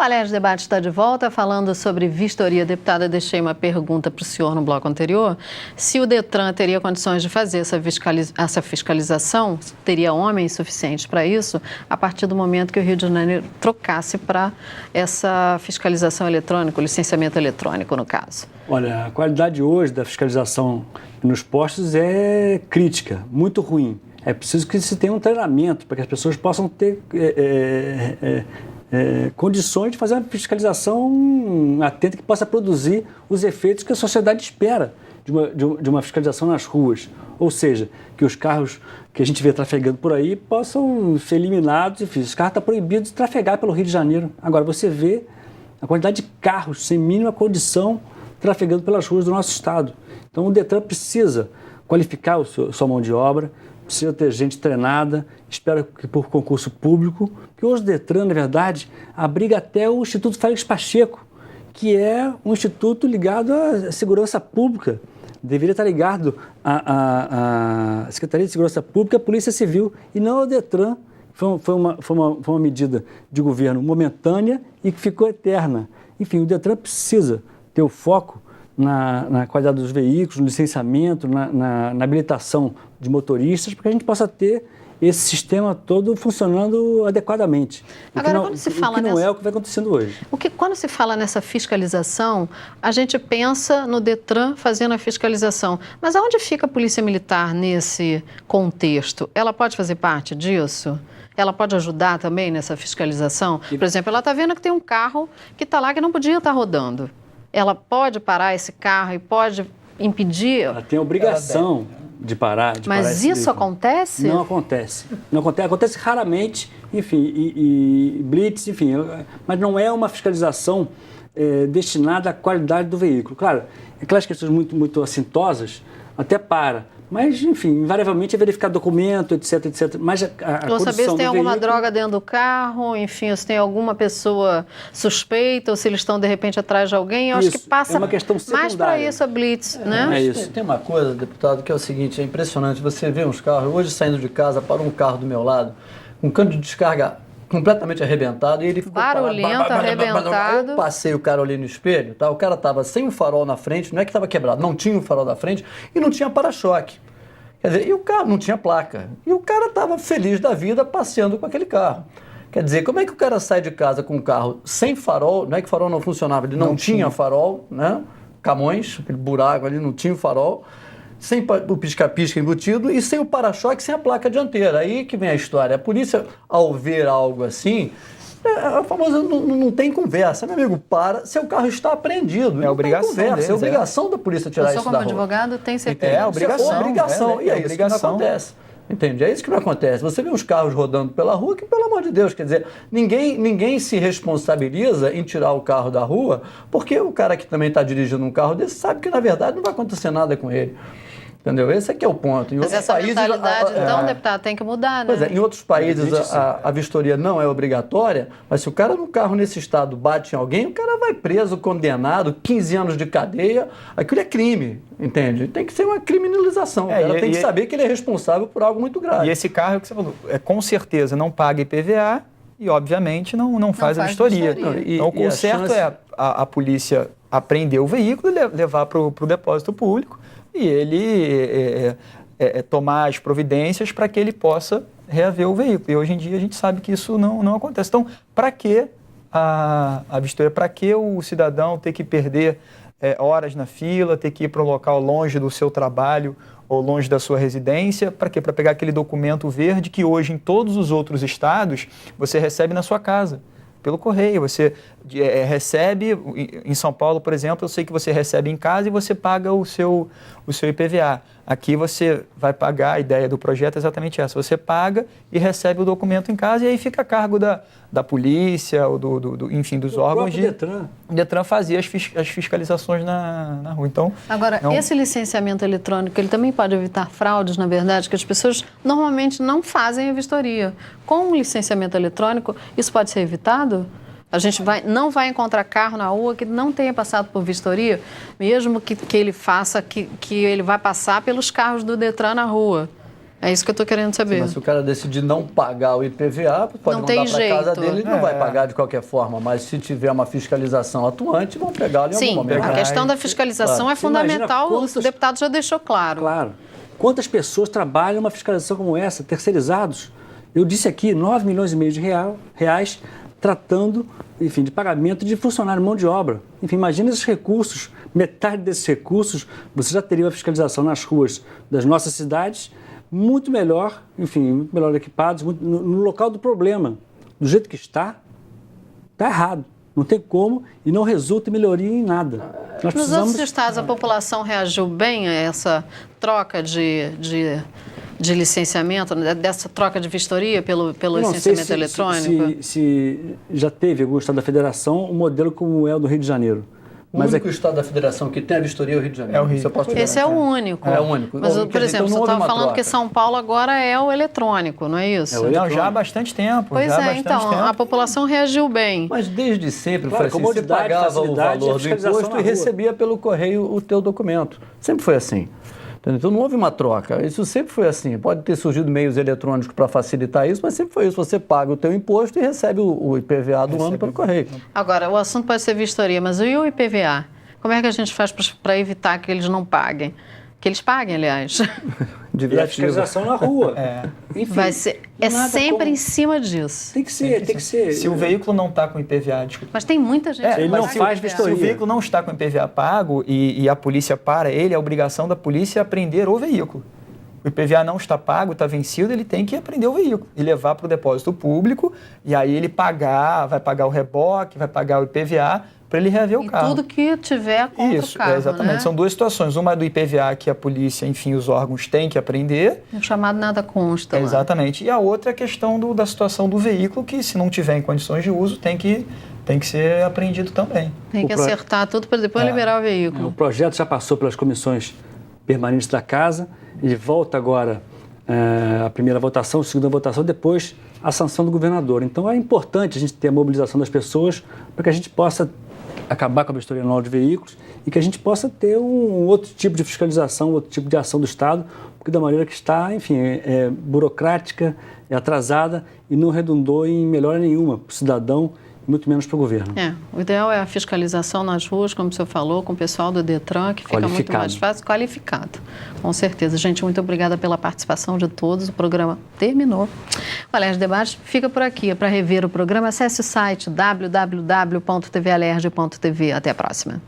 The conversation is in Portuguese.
Alerj Debate está de volta falando sobre vistoria. A deputada, deixei uma pergunta para o senhor no bloco anterior. Se o Detran teria condições de fazer essa fiscalização, teria homens suficientes para isso, a partir do momento que o Rio de Janeiro trocasse para essa fiscalização eletrônica, o licenciamento eletrônico, no caso? Olha, a qualidade hoje da fiscalização nos postos é crítica, muito ruim. É preciso que se tenha um treinamento para que as pessoas possam ter condições de fazer uma fiscalização atenta que possa produzir os efeitos que a sociedade espera de uma fiscalização nas ruas. Ou seja, que os carros que a gente vê trafegando por aí possam ser eliminados. Enfim, os carros estão proibidos de trafegar pelo Rio de Janeiro. Agora, você vê a quantidade de carros sem mínima condição trafegando pelas ruas do nosso estado. Então, o Detran precisa qualificar sua mão de obra, precisa ter gente treinada, espero que por concurso público, que hoje o Detran, na verdade, abriga até o Instituto Félix Pacheco, que é um instituto ligado à segurança pública. Deveria estar ligado à Secretaria de Segurança Pública e à Polícia Civil, e não ao Detran. Foi uma medida de governo momentânea e que ficou eterna. Enfim, o Detran precisa ter o foco na qualidade dos veículos, no licenciamento, na habilitação de motoristas, para que a gente possa ter esse sistema todo funcionando adequadamente. Agora, quando se fala não é o que vai acontecendo hoje. Quando se fala nessa fiscalização, a gente pensa no Detran fazendo a fiscalização. Mas aonde fica a Polícia Militar nesse contexto? Ela pode fazer parte disso? Ela pode ajudar também nessa fiscalização? Por exemplo, ela está vendo que tem um carro que está lá que não podia estar rodando. Ela pode parar esse carro e pode impedir? Ela tem a obrigação de parar. Mas isso acontece? Não acontece. Não acontece. Acontece raramente, enfim, e blitz, enfim. Mas não é uma fiscalização destinada à qualidade do veículo. Claro, aquelas questões muito assintosas até para. Mas, enfim, invariavelmente é verificar documento, etc, etc. Mas ou saber se tem alguma droga dentro do carro, enfim, se tem alguma pessoa suspeita, ou se eles estão, de repente, atrás de alguém. Eu acho que passa uma questão mais para isso a blitz, né? É isso. Tem uma coisa, deputado, que é o seguinte, é impressionante. Você vê uns carros, hoje saindo de casa, parou um carro do meu lado, um cano de descarga completamente arrebentado, e ele ficou barulhento, arrebentado. Eu passei o cara ali no espelho, tá? O cara estava sem o farol na frente, não é que estava quebrado, não tinha o farol na frente e não tinha para-choque. Quer dizer, e o carro não tinha placa. E o cara estava feliz da vida passeando com aquele carro. Quer dizer, como é que o cara sai de casa com um carro sem farol, não é que o farol não funcionava, ele não tinha farol, né? Camões, aquele buraco ali, não tinha o farol, sem o pisca-pisca embutido e sem o para-choque, sem a placa dianteira. Aí que vem a história. A polícia, ao ver algo assim, a famosa não tem conversa. Meu amigo, para, seu carro está apreendido. É obrigação deles, é obrigação da polícia tirar isso da rua. Como advogado, tem certeza. É obrigação. E é isso que não acontece. Entende? É isso que não acontece. Você vê os carros rodando pela rua que, pelo amor de Deus, quer dizer, ninguém se responsabiliza em tirar o carro da rua, porque o cara que também está dirigindo um carro desse sabe que, na verdade, não vai acontecer nada com ele. Entendeu? Esse aqui é o ponto. Mas essa mentalidade, então, deputado, tem que mudar, né? Pois é, em outros países a vistoria não é obrigatória, mas se o cara no carro nesse estado bate em alguém, o cara vai preso, condenado, 15 anos de cadeia, aquilo é crime, entende? Tem que ser uma criminalização, o cara tem que saber que ele é responsável por algo muito grave. E esse carro que você falou, com certeza não paga IPVA e, obviamente, não faz a vistoria. Então, o certo é a polícia apreender o veículo e levar para o depósito público, e ele tomar as providências para que ele possa reaver o veículo. E hoje em dia a gente sabe que isso não acontece. Então, para que a vistoria? Para que o cidadão ter que perder horas na fila, ter que ir para um local longe do seu trabalho ou longe da sua residência? Para quê? Para pegar aquele documento verde que hoje em todos os outros estados você recebe na sua casa, pelo correio. Você recebe, em São Paulo, por exemplo, eu sei que você recebe em casa e você paga o seu IPVA. Aqui você vai pagar, a ideia do projeto é exatamente essa, você paga e recebe o documento em casa e aí fica a cargo da polícia, ou enfim, dos órgãos de... O Detran fazia as fiscalizações na rua. Então, agora, esse licenciamento eletrônico, ele também pode evitar fraudes, na verdade, que as pessoas normalmente não fazem a vistoria. Com o licenciamento eletrônico, isso pode ser evitado? A gente não vai encontrar carro na rua que não tenha passado por vistoria, mesmo que ele faça, que ele vai passar pelos carros do Detran na rua. É isso que eu estou querendo saber. Sim, mas se o cara decidir não pagar o IPVA, pode mandar para casa dele, ele não vai pagar de qualquer forma. Mas se tiver uma fiscalização atuante, vão pegá-lo em algum momento. Sim, a questão da fiscalização é fundamental, o deputado já deixou claro. Claro. Quantas pessoas trabalham uma fiscalização como essa, terceirizados? Eu disse aqui, 9 milhões e meio de reais tratando, enfim, de pagamento de funcionário, mão de obra. Enfim, imagina esses recursos, metade desses recursos, você já teria uma fiscalização nas ruas das nossas cidades muito melhor, enfim, muito melhor equipados, no local do problema. Do jeito que está errado. Não tem como e não resulta em melhoria em nada. Nos outros estados, a população reagiu bem a essa troca de licenciamento, dessa troca de vistoria pelo licenciamento eletrônico? Se já teve algum estado da federação um modelo como é o do Rio de Janeiro. O único estado da federação que tem a vistoria é o Rio de Janeiro. É o Rio. Esse é o único. É o único. Mas, por exemplo, você estava falando que São Paulo agora é o eletrônico, não é isso? Não, já há bastante tempo. Pois então, a população reagiu bem. Mas desde sempre foi assim, você pagava o valor do imposto e recebia pelo correio o teu documento. Sempre foi assim. Então não houve uma troca, isso sempre foi assim. Pode ter surgido meios eletrônicos para facilitar isso, mas sempre foi isso. Você paga o teu imposto e recebe o IPVA do ano pelo correio. Agora, o assunto pode ser vistoria, mas e o IPVA? Como é que a gente faz para evitar que eles não paguem? Que eles paguem, aliás. E a fiscalização na rua. Enfim, vai ser, sempre em cima disso. Tem que ser. Se o veículo não está com IPVA... Mas tem muita gente ele não faz vistoria. Se o veículo não está com IPVA pago e a polícia para ele, é a obrigação da polícia apreender o veículo. O IPVA não está pago, está vencido, ele tem que apreender o veículo e levar para o depósito público e aí ele vai pagar o reboque, vai pagar o IPVA para ele reaver o carro. Tudo que tiver contra o carro, exatamente. Né? São duas situações. Uma é do IPVA que a polícia, enfim, os órgãos têm que aprender. O chamado nada consta. Exatamente. E a outra é a questão da situação do veículo, que se não tiver em condições de uso, tem que ser apreendido também. Tem que acertar tudo para depois liberar o veículo. O projeto já passou pelas comissões permanentes da Casa, ele volta agora a primeira votação, a segunda votação, depois a sanção do governador. Então é importante a gente ter a mobilização das pessoas para que a gente possa acabar com a vistoria anual de veículos e que a gente possa ter um outro tipo de fiscalização, outro tipo de ação do Estado, porque da maneira que está, enfim, é burocrática, é atrasada e não redundou em melhora nenhuma para o cidadão, muito menos para o governo. O ideal é a fiscalização nas ruas, como o senhor falou, com o pessoal do Detran, que fica muito mais fácil, qualificado. Com certeza. Gente, muito obrigada pela participação de todos. O programa terminou. O Alerj Debate fica por aqui. Para rever o programa, acesse o site www.tvalerj.tv. Até a próxima.